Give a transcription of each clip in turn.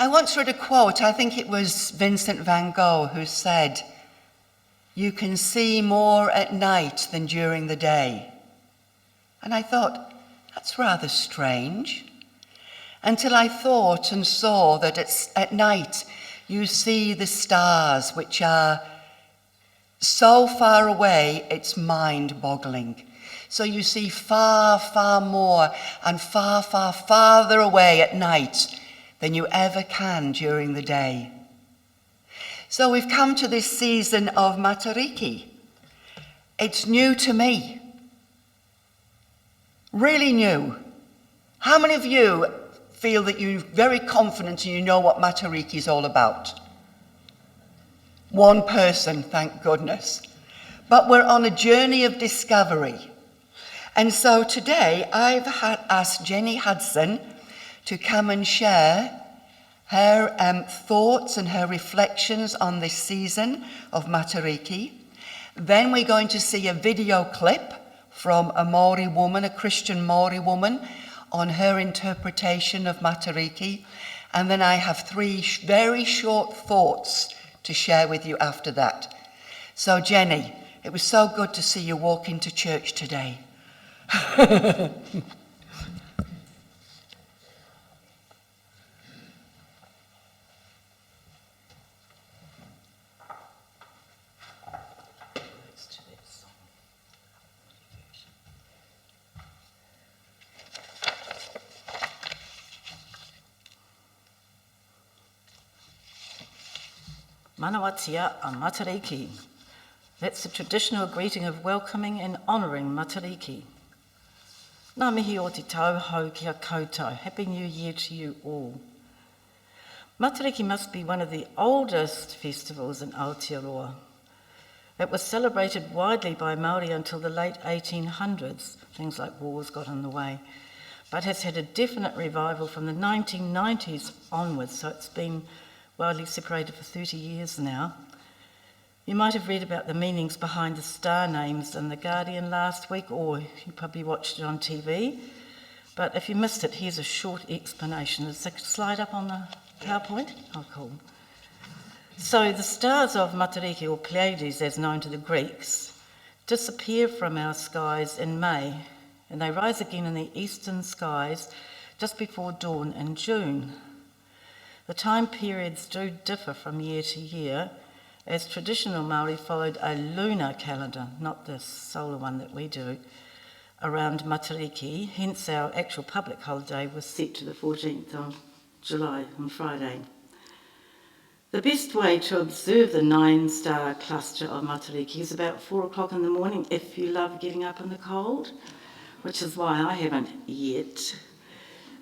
I once read a quote, I think it was Vincent van Gogh, who said, "You can see more at night than during the day." And I thought, that's rather strange. Until I thought and saw that at night you see the stars, which are so far away, it's mind-boggling. So you see far, far more and far, far, farther away at night than you ever can during the day. So we've come to this season of Matariki. It's new to me. Really new. How many of you feel that you're very confident and you know what Matariki is all about? One person, thank goodness. But we're on a journey of discovery. And so today I've asked Jenny Hudson to come and share her thoughts and her reflections on this season of Matariki. Then we're going to see a video clip from a Maori woman, a Christian Maori woman, on her interpretation of Matariki. And then I have 3 very short thoughts to share with you after that. So Jenny, it was so good to see you walk into church today. Manawatia a Matariki. That's the traditional greeting of welcoming and honouring Matariki. Ngā mihi o te tauhou ki a koutou. Happy New Year to you all. Matariki must be one of the oldest festivals in Aotearoa. It was celebrated widely by Māori until the late 1800s. Things like wars got in the way. But has had a definite revival from the 1990s onwards, so it's been widely separated for 30 years now. You might have read about the meanings behind the star names in The Guardian last week, or you probably watched it on TV. But if you missed it, here's a short explanation. Is the slide up on the PowerPoint? Oh, cool. So the stars of Matariki, or Pleiades as known to the Greeks, disappear from our skies in May, and they rise again in the eastern skies just before dawn in June. The time periods do differ from year to year, as traditional Māori followed a lunar calendar, not the solar one that we do, around Matariki. Hence our actual public holiday was set to the 14th of July on Friday. The best way to observe the 9-star cluster of Matariki is about 4 o'clock in the morning if you love getting up in the cold, which is why I haven't yet.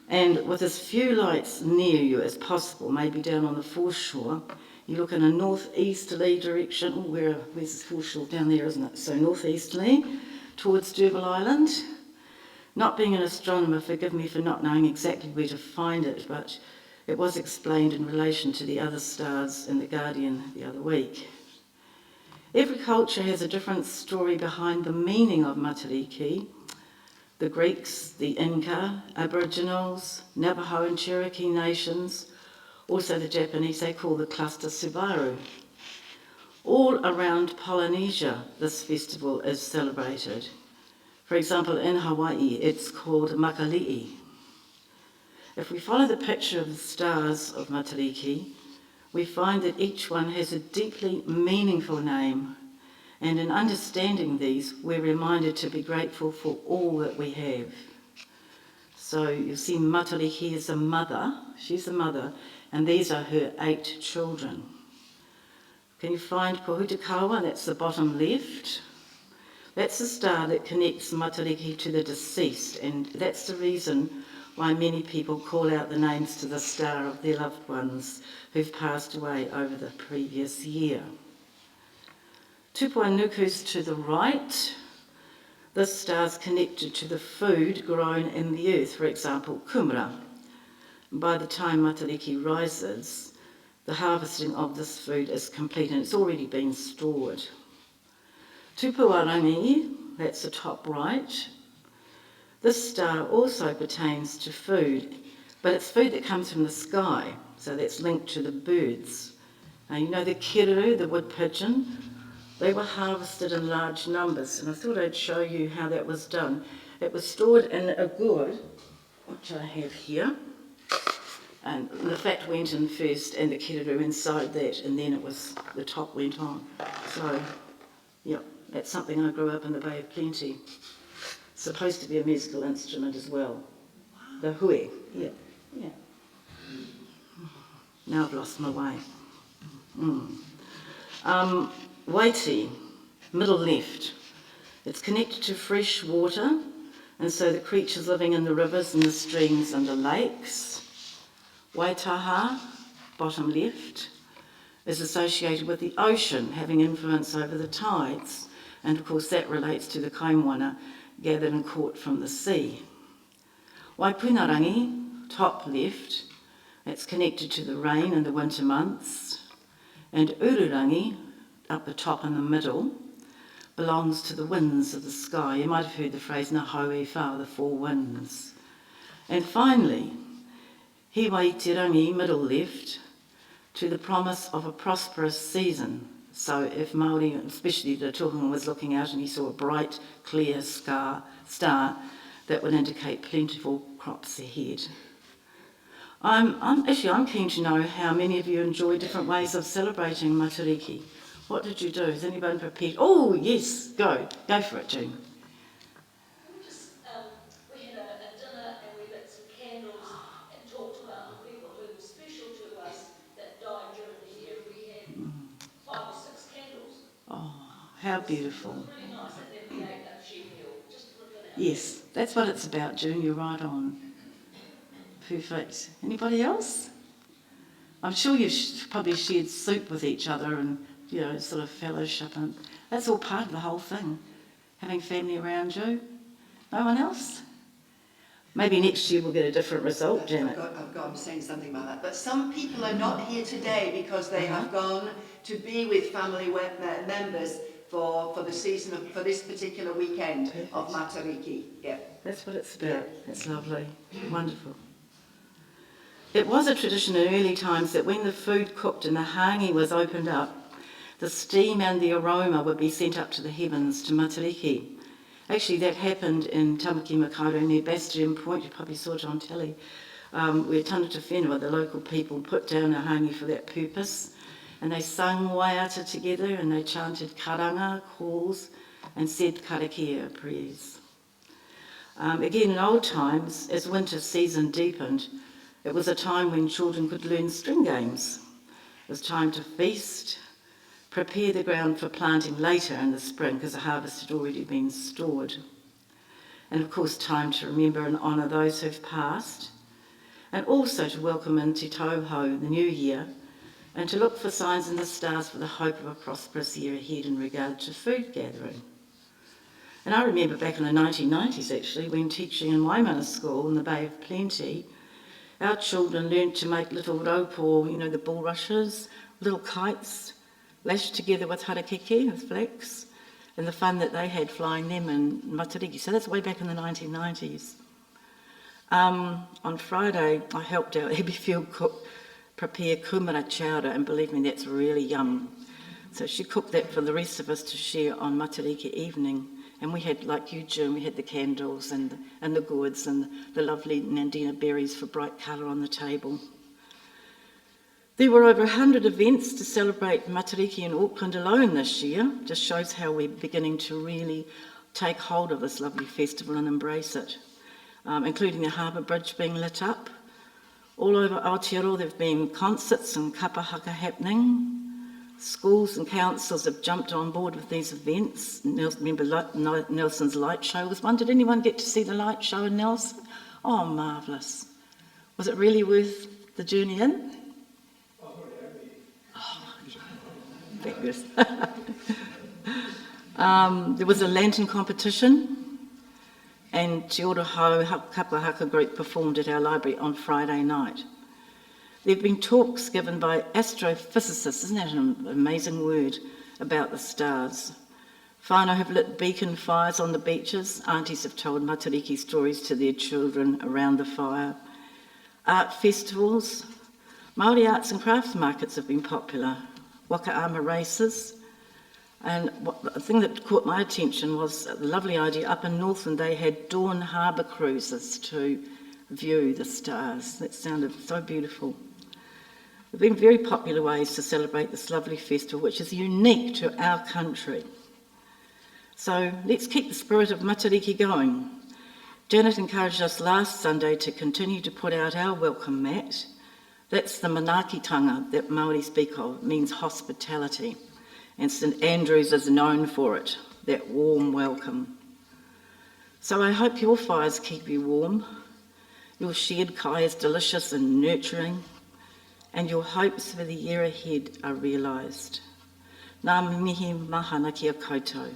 And with as few lights near you as possible, maybe down on the foreshore, you look in a northeasterly direction. Oh, where's the foreshore? Down there, isn't it? So northeasterly, towards D'Urville Island. Not being an astronomer, forgive me for not knowing exactly where to find it, but it was explained in relation to the other stars in The Guardian the other week. Every culture has a different story behind the meaning of Matariki. The Greeks, the Inca, Aboriginals, Navajo and Cherokee nations, also the Japanese, they call the cluster Subaru. All around Polynesia, this festival is celebrated. For example, in Hawaii, it's called Makali'i. If we follow the picture of the stars of Matariki, we find that each one has a deeply meaningful name. And in understanding these, we're reminded to be grateful for all that we have. So you see Matariki is a mother, she's a mother, and these are her 8 children. Can you find Pohutakawa? That's the bottom left. That's the star that connects Matariki to the deceased, and that's the reason why many people call out the names to the star of their loved ones who've passed away over the previous year. Tupuanuku's to the right. This star's connected to the food grown in the earth, for example, kumara. By the time Matariki rises, the harvesting of this food is complete and it's already been stored. Tupuarangi, that's the top right. This star also pertains to food, But it's food that comes from the sky, so that's linked to the birds. Now, you know the kiruru, the wood pigeon? They were harvested in large numbers, and I thought I'd show you how that was done. It was stored in a gourd, which I have here, and the fat went in first and the kiruru inside that, and then the top went on. So, yeah, that's something I grew up in the Bay of Plenty. It's supposed to be a musical instrument as well. The hui, yeah. Now I've lost my way. Waiti, middle left. It's connected to fresh water, and so the creatures living in the rivers and the streams and the lakes. Waitaha, bottom left, is associated with the ocean, having influence over the tides, and of course that relates to the kaimwana gathered and caught from the sea. Waipunarangi, top left, it's connected to the rain in the winter months, and Ururangi, up the top in the middle, belongs to the winds of the sky. You might have heard the phrase na haue wha, the four winds. And finally, Hiwaitirangi, middle left, to the promise of a prosperous season. So if Māori, especially the tūhunga, was looking out and he saw a bright, clear star, that would indicate plentiful crops ahead. I'm keen to know how many of you enjoy different ways of celebrating Matariki. What did you do? Has anybody prepared? Oh, yes, go for it, June. We had a dinner and we lit some candles and talked about the people who were special to us that died during the year. We had 5 or 6 candles. Oh, how beautiful. It was really nice, and then we ate a sheep meal, just looking at it. Yes, that's what it's about, June, you're right on. Perfect. Anybody else? I'm sure you've probably shared soup with each other and, you know, sort of fellowship, and that's all part of the whole thing, having family around you. No one else? Maybe next year we'll get a different result, Janet. I'm saying something about that. But some people are not here today because they have gone to be with family members for the season for this particular weekend of Matariki. Yeah. That's what it's about. That's lovely. Wonderful. It was a tradition in early times that when the food cooked and the hangi was opened up, the steam and the aroma would be sent up to the heavens to Matariki. Actually, that happened in Tamaki Makaurau near Bastion Point. You probably saw it on telly, where Tanata Whenua, the local people, put down a hangi for that purpose. And they sung waiata together and they chanted karanga, calls, and said karakia prayers. Again, in old times, as winter season deepened, it was a time when children could learn string games. It was time to feast, prepare the ground for planting later in the spring because the harvest had already been stored. And of course, time to remember and honour those who've passed, and also to welcome in Te Tauhou, the new year, and to look for signs in the stars for the hope of a prosperous year ahead in regard to food gathering. And I remember back in the 1990s actually, when teaching in Waimana School in the Bay of Plenty, our children learned to make little raupo, you know, the bulrushes, little kites, lashed together with harakeke, with flax, and the fun that they had flying them in Matariki. So that's way back in the 1990s. On Friday, I helped our Abbeyfield cook prepare kumara chowder, and believe me, that's really yum. So she cooked that for the rest of us to share on Matariki evening. And we had, like you, Jim, we had the candles and the gourds and the lovely Nandina berries for bright colour on the table. There were over 100 events to celebrate Matariki in Auckland alone this year. Just shows how we're beginning to really take hold of this lovely festival and embrace it, including the Harbour Bridge being lit up. All over Aotearoa there have been concerts and kapahaka happening. Schools and councils have jumped on board with these events. Remember Nelson's light show was one. Did anyone get to see the light show in Nelson? Oh, marvellous. Was it really worth the journey in? Fabulous. There was a lantern competition, and Te Orohau Kapahaka group performed at our library on Friday night. There have been talks given by astrophysicists, isn't that an amazing word, about the stars. Whānau have lit beacon fires on the beaches. Aunties have told Matariki stories to their children around the fire. Art festivals. Māori arts and crafts markets have been popular. Wakaama races. And the thing that caught my attention was the lovely idea up in Northland they had dawn harbour cruises to view the stars. That sounded so beautiful. There have been very popular ways to celebrate this lovely festival, which is unique to our country. So let's keep the spirit of Matariki going. Janet encouraged us last Sunday to continue to put out our welcome mat. That's the manaakitanga that Māori speak of. It means hospitality. And St Andrews is known for it, that warm welcome. So I hope your fires keep you warm, your shared kai is delicious and nurturing, and your hopes for the year ahead are realised. Ngā mihi mahana kia koutou.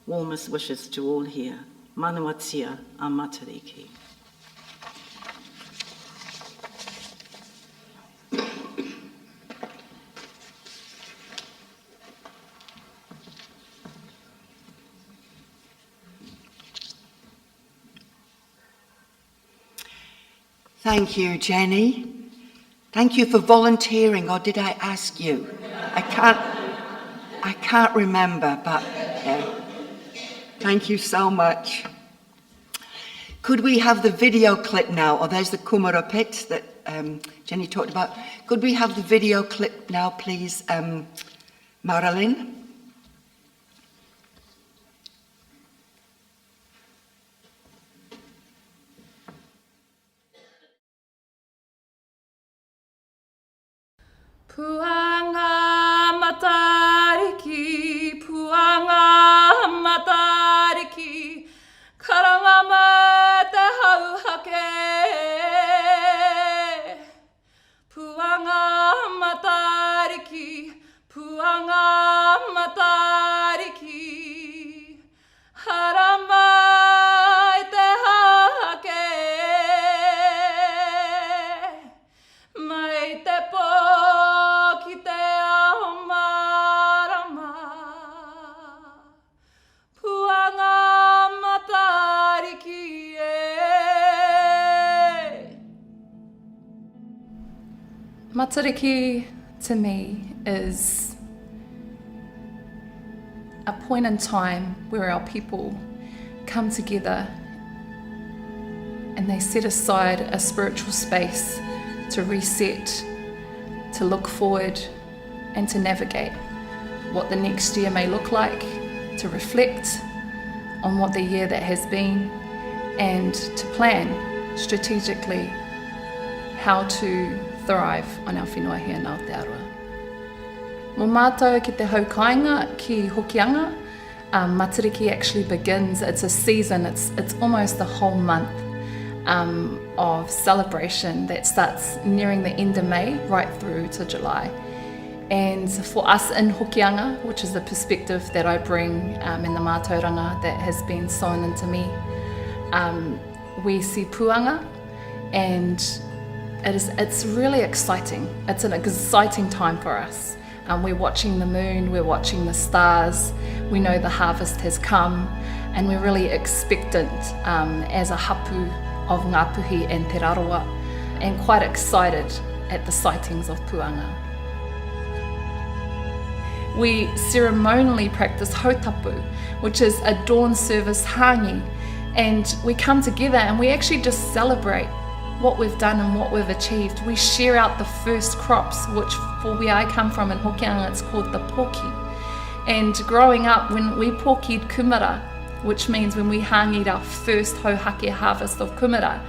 Warmest wishes to all here. Manawatia a Matariki. Thank you, Jenny. Thank you for volunteering, or did I ask you? I can't remember, but yeah. Thank you so much. Could we have the video clip now? Or there's the Kumara pit that Jenny talked about. Could we have the video clip now, please, Marilyn? Puanga Matariki, Puanga Matariki, Karangama te hauhake. Puanga Matariki, Puanga Matariki, Haramai te hauhake. Mai te po ki te ao marama, puanga matariki e. Matariki to me is a point in time where our people come together and they set aside a spiritual space to reset, to look forward and to navigate what the next year may look like, to reflect on what the year that has been and to plan strategically how to thrive on our whenua here in Aotearoa. Mō mātou ki te haukainga ki Hokianga, Matariki actually begins, it's a season, it's almost the whole month of celebration that starts nearing the end of May right through to July. And for us in Hokianga, which is the perspective that I bring in the mātauranga that has been sown into me, we see puanga and it's really exciting. It's an exciting time for us. We're watching the moon, we're watching the stars, we know the harvest has come, and we're really expectant as a hapu of ngā puhi and te raroa, and quite excited at the sightings of puanga. We ceremonially practice hautapu, which is a dawn service hangi, and we come together and we actually just celebrate what we've done and what we've achieved. We share out the first crops, which for where I come from in Hokianga, it's called the poki. And growing up, when we pokied kumara, which means when we hangied our first hauhake harvest of kumara,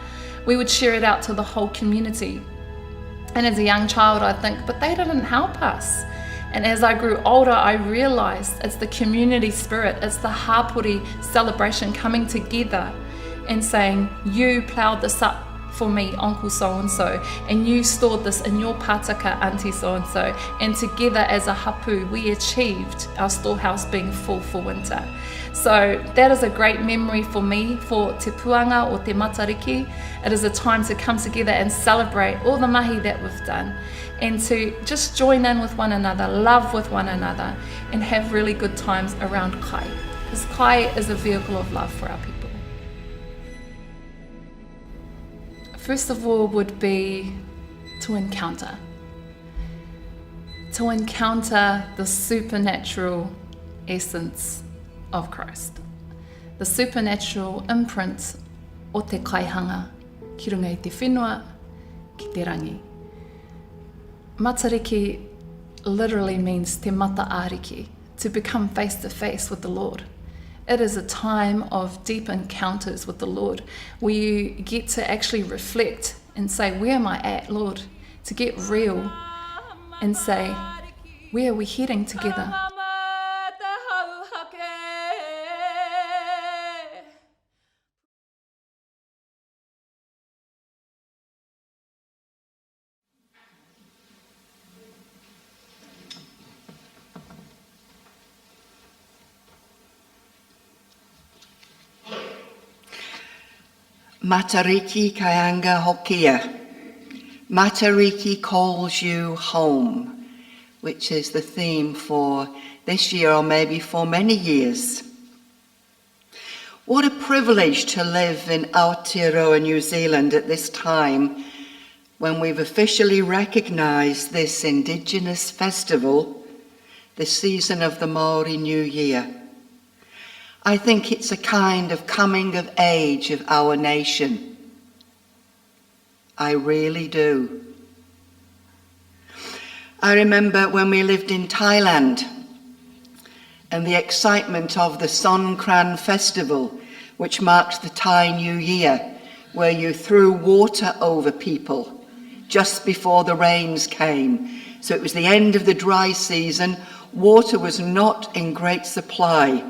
we would share it out to the whole community. And as a young child, I think, but they didn't help us. And as I grew older, I realized it's the community spirit, it's the hapori celebration coming together and saying, you ploughed this up for me, Uncle so-and-so, and you stored this in your pātaka, Auntie so-and-so, and together as a hapu, we achieved our storehouse being full for winter. So that is a great memory for me, for te puanga or te matariki. It is a time to come together and celebrate all the mahi that we've done, and to just join in with one another, love with one another, and have really good times around kai. Because kai is a vehicle of love for our people. First of all would be to encounter the supernatural essence of Christ, the supernatural imprint o te kaihanga ki runga i te whenua, ki te rangi. Matariki literally means te mataariki, to become face to face with the Lord. It is a time of deep encounters with the Lord where you get to actually reflect and say, where am I at, Lord? To get real and say, where are we heading together? Matariki kaianga hokia. Matariki calls you home, which is the theme for this year or maybe for many years. What a privilege to live in Aotearoa, New Zealand at this time when we've officially recognised this Indigenous festival, the season of the Māori New Year. I think it's a kind of coming of age of our nation. I really do. I remember when we lived in Thailand and the excitement of the Songkran festival, which marks the Thai New Year, where you threw water over people just before the rains came. So it was the end of the dry season. Water was not in great supply.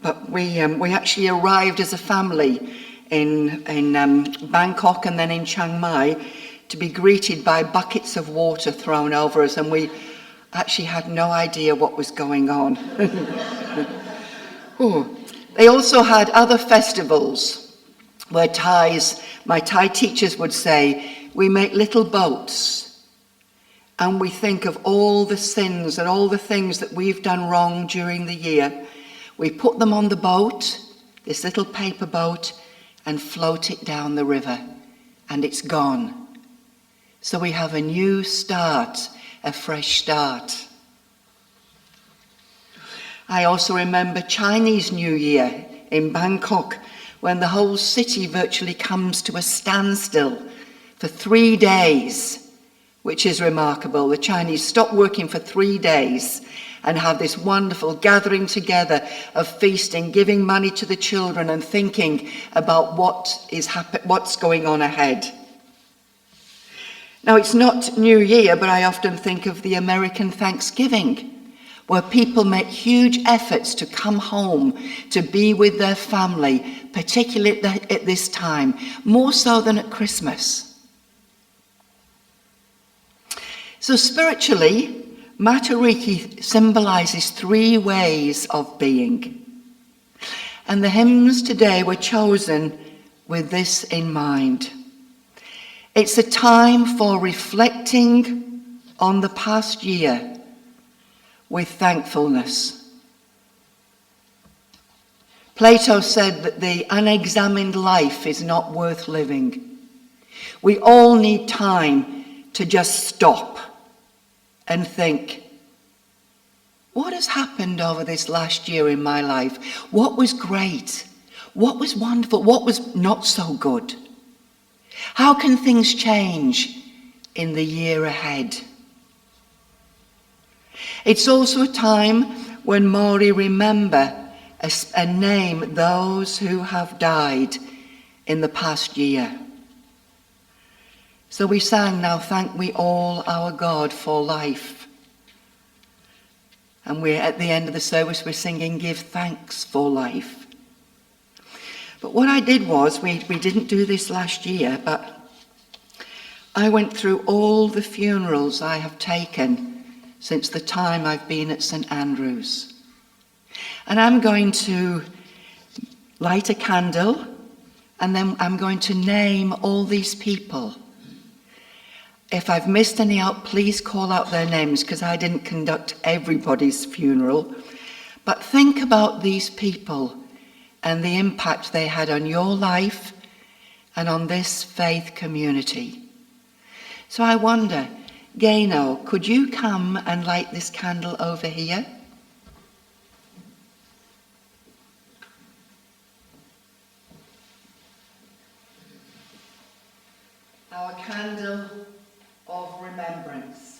But we actually arrived as a family in Bangkok and then in Chiang Mai to be greeted by buckets of water thrown over us, and we actually had no idea what was going on. They also had other festivals where my Thai teachers would say, we make little boats and we think of all the sins and all the things that we've done wrong during the year. We put them on the boat, this little paper boat, and float it down the river, and it's gone. So we have a new start, a fresh start. I also remember Chinese New Year in Bangkok, when the whole city virtually comes to a standstill for 3 days, which is remarkable. The Chinese stop working for 3 days and have this wonderful gathering together of feasting, giving money to the children and thinking about what's going on ahead. Now, it's not New Year, but I often think of the American Thanksgiving, where people make huge efforts to come home, to be with their family, particularly at this time, more so than at Christmas. So spiritually, Matariki symbolises 3 ways of being. And the hymns today were chosen with this in mind. It's a time for reflecting on the past year with thankfulness. Plato said that the unexamined life is not worth living. We all need time to just stop and think, what has happened over this last year in my life? What was great? What was wonderful? What was not so good? How can things change in the year ahead? It's also a time when Māori remember and name those who have died in the past year. So we sang, now thank we all our God for life. And we're at the end of the service, we're singing, give thanks for life. But what I did was, we didn't do this last year, but I went through all the funerals I have taken since the time I've been at St Andrews. And I'm going to light a candle, and then I'm going to name all these people. If I've missed any out, please call out their names, because I didn't conduct everybody's funeral. But think about these people and the impact they had on your life and on this faith community. So I wonder, Gaino, could you come and light this candle over here? Our candle of remembrance.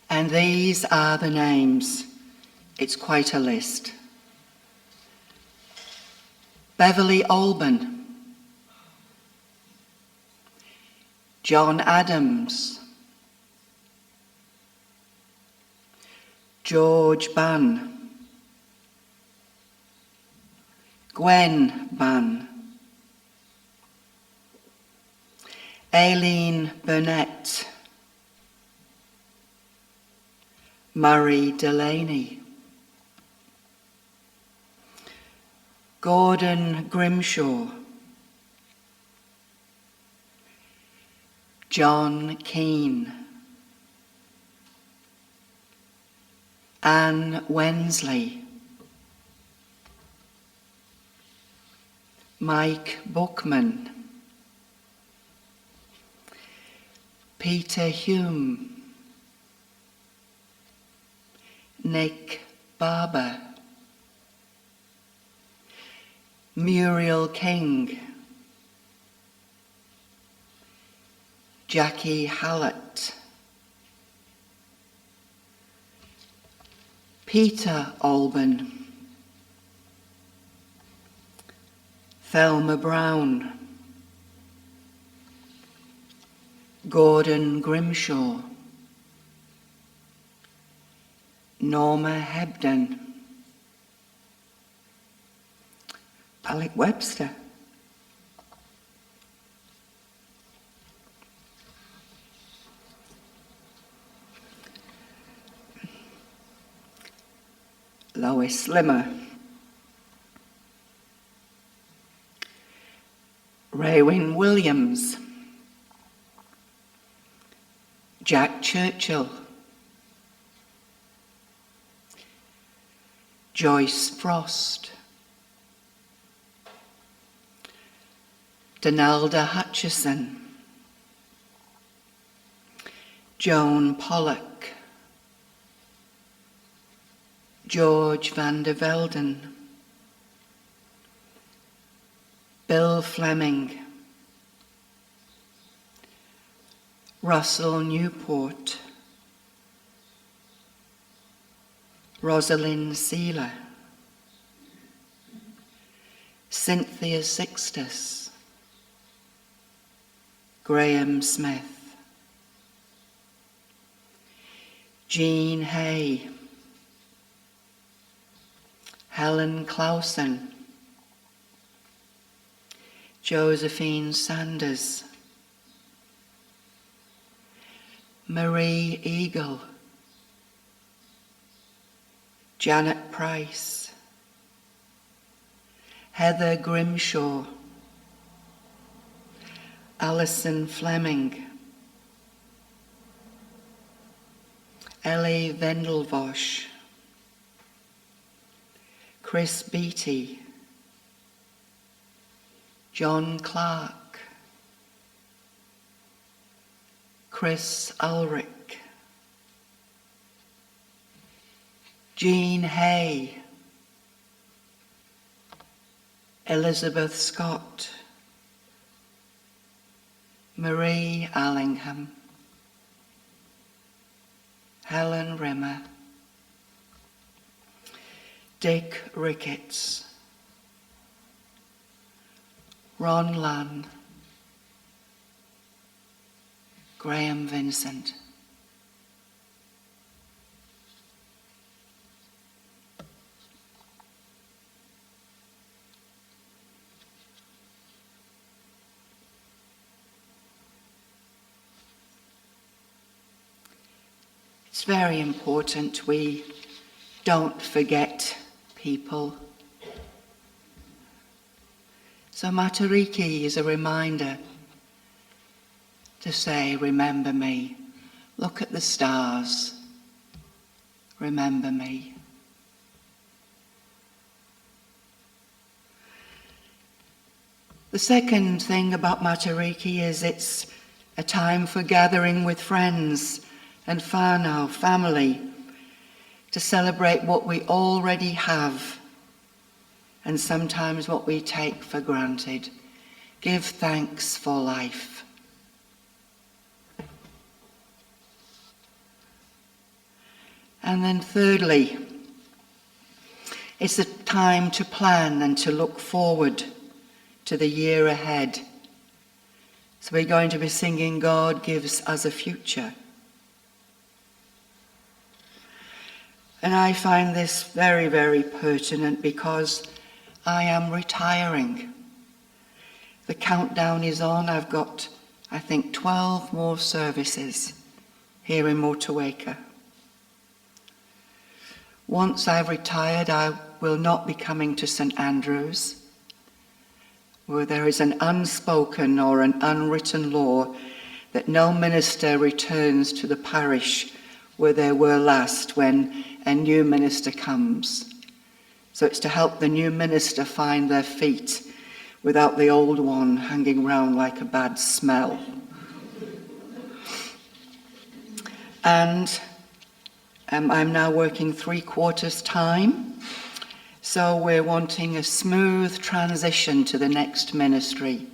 And these are the names. It's quite a list. Beverly Olban, John Adams, George Bunn, Gwen Bunn, Aileen Burnett, Murray Delaney, Gordon Grimshaw, John Keane, Anne Wensley, Mike Bookman, Peter Hume, Nick Barber, Muriel King, Jackie Hallett, Peter Olban, Thelma Brown, Gordon Grimshaw, Norma Hebden, Alec Webster, Lois Slimmer, Raywin Williams, Jack Churchill, Joyce Frost, Donalda Hutchison, Joan Pollock, George van der Velden, Bill Fleming, Russell Newport, Rosalind Sealer, Cynthia Sixtus, Graham Smith, Jean Hay, Helen Clausen, Josephine Sanders, Marie Eagle, Janet Price, Heather Grimshaw, Alison Fleming, Ellie Vendelbosch, Chris Beattie, John Clark, Chris Ulrich, Jean Hay, Elizabeth Scott, Marie Allingham, Helen Rimmer, Dick Ricketts, Ron Lan, Graham Vincent. It's very important we don't forget people. So Matariki is a reminder to say, remember me. Look at the stars. Remember me. The second thing about Matariki is it's a time for gathering with friends and whānau, family, to celebrate what we already have and sometimes what we take for granted. Give thanks for life. And then thirdly, it's a time to plan and to look forward to the year ahead. So we're going to be singing God Gives Us a Future. And I find this very, very pertinent because I am retiring. The countdown is on. I've got, I think, 12 more services here in Motueka. Once I've retired, I will not be coming to St. Andrews, where there is an unspoken or an unwritten law that no minister returns to the parish where they were last when a new minister comes. So it's to help the new minister find their feet without the old one hanging round like a bad smell. And I'm now working 3/4 time, so we're wanting a smooth transition to the next ministry.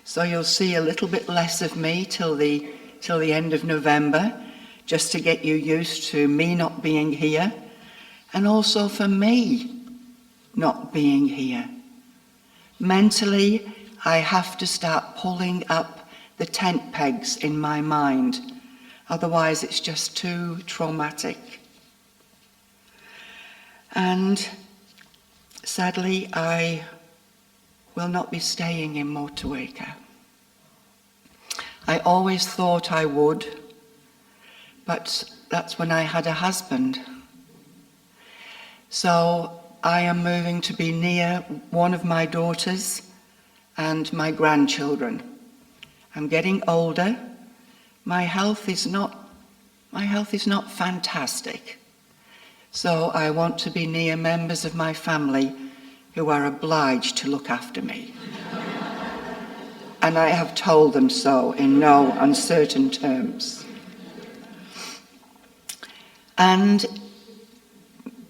So you'll see a little bit less of me till the end of November, just to get you used to me not being here, and also for me not being here. Mentally, I have to start pulling up the tent pegs in my mind. Otherwise, it's just too traumatic. And sadly, I will not be staying in Motueka. I always thought I would, but that's when I had a husband. So I am moving to be near one of my daughters and my grandchildren. I'm getting older. My health is not fantastic. So I want to be near members of my family who are obliged to look after me. And I have told them so in no uncertain terms. And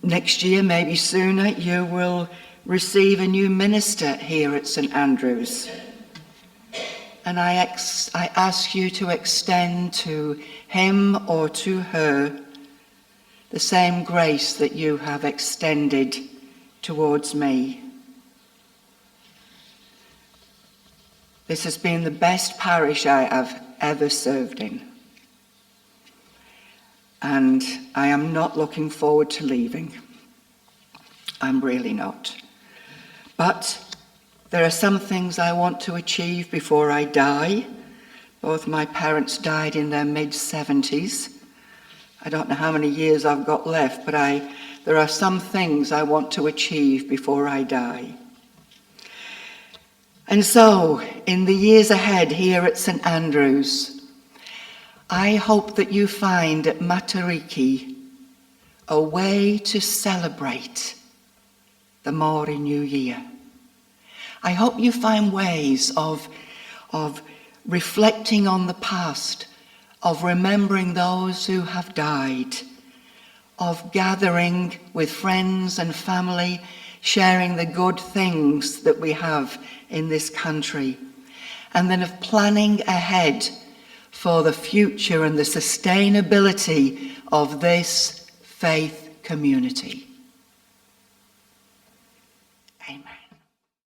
next year, maybe sooner, you will receive a new minister here at St. Andrews. And I ask you to extend to him or to her the same grace that you have extended towards me. This has been the best parish I have ever served in. And I am not looking forward to leaving. I'm really not. But there are some things I want to achieve before I die. Both my parents died in their mid-70s. I don't know how many years I've got left, but there are some things I want to achieve before I die. And so, in the years ahead here at St. Andrews, I hope that you find at Matariki a way to celebrate the Māori New Year. I hope you find ways of reflecting on the past, of remembering those who have died, of gathering with friends and family, sharing the good things that we have in this country, and then of planning ahead for the future and the sustainability of this faith community.